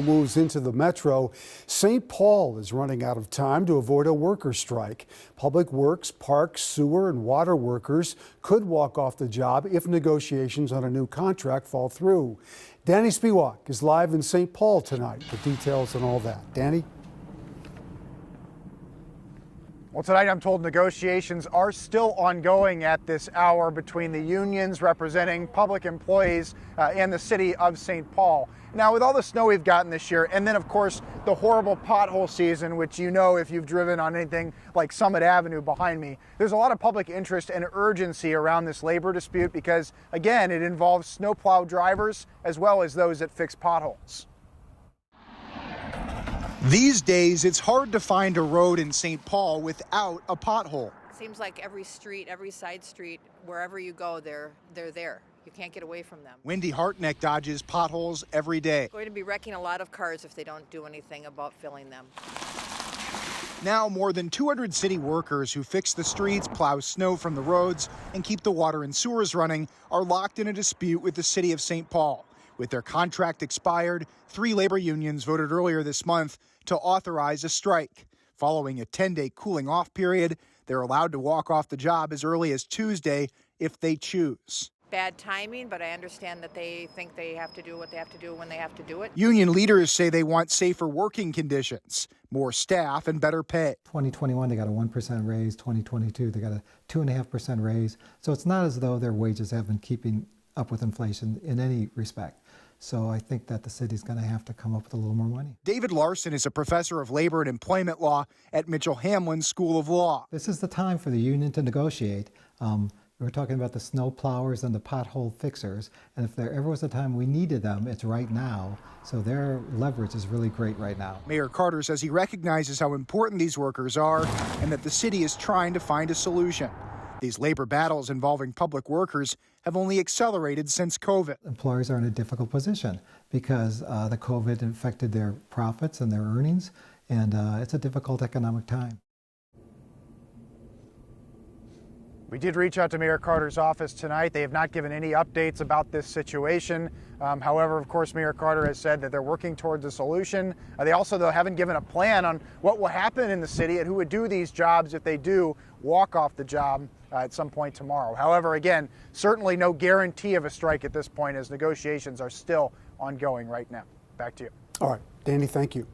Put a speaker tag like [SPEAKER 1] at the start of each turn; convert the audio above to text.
[SPEAKER 1] Moves into the metro. St. Paul is running out of time to avoid a worker strike. Public Works, Parks, Sewer, and Water workers could walk off the job if negotiations on a new contract fall through. Danny Spiewak is live in St. Paul tonight with details on all that. Danny?
[SPEAKER 2] Well, tonight I'm told negotiations are still ongoing at this hour between the unions representing public employees and the city of St. Paul. Now, with all the snow we've gotten this year, and then of course the horrible pothole season, which you know if you've driven on anything like Summit Avenue behind me, there's a lot of public interest and urgency around this labor dispute because, again, it involves snowplow drivers as well as those that fix potholes. These days, it's hard to find a road in St. Paul without a pothole.
[SPEAKER 3] Seems like every street, every side street, wherever you go, they're there. You can't get away from them.
[SPEAKER 2] Wendy Hartneck dodges potholes every day.
[SPEAKER 3] Going to be wrecking a lot of cars if they don't do anything about filling them.
[SPEAKER 2] Now, more than 200 city workers who fix the streets, plow snow from the roads, and keep the water and sewers running are locked in a dispute with the city of St. Paul. With their contract expired, 3 labor unions voted earlier this month to authorize a strike. Following a 10-day cooling off period, they're allowed to walk off the job as early as Tuesday if they choose.
[SPEAKER 3] Bad timing, but I understand that they think they have to do what they have to do when they have to do it.
[SPEAKER 2] Union leaders say they want safer working conditions, more staff, and better pay.
[SPEAKER 4] 2021, they got a 1% raise. 2022, they got a 2.5% raise. So it's not as though their wages have been keeping up with inflation in any respect. So I think that the city's going to have to come up with a little more money.
[SPEAKER 2] David Larson is a professor of labor and employment law at Mitchell-Hamlin School of Law.
[SPEAKER 4] This is the time for the union to negotiate. We're talking about the snow plowers and the pothole fixers, and if there ever was a time we needed them, it's right now. So their leverage is really great right now.
[SPEAKER 2] Mayor Carter says he recognizes how important these workers are and that the city is trying to find a solution. These labor battles involving public workers have only accelerated since COVID.
[SPEAKER 4] Employers are in a difficult position because the COVID affected their profits and their earnings, and it's a difficult economic time.
[SPEAKER 2] We did reach out to Mayor Carter's office tonight. They have not given any updates about this situation. However, of course, Mayor Carter has said that they're working towards a solution. They also, though, haven't given a plan on what will happen in the city and who would do these jobs if they do walk off the job at some point tomorrow. However, again, certainly no guarantee of a strike at this point as negotiations are still ongoing right now. Back to you.
[SPEAKER 1] All right, Danny, thank you.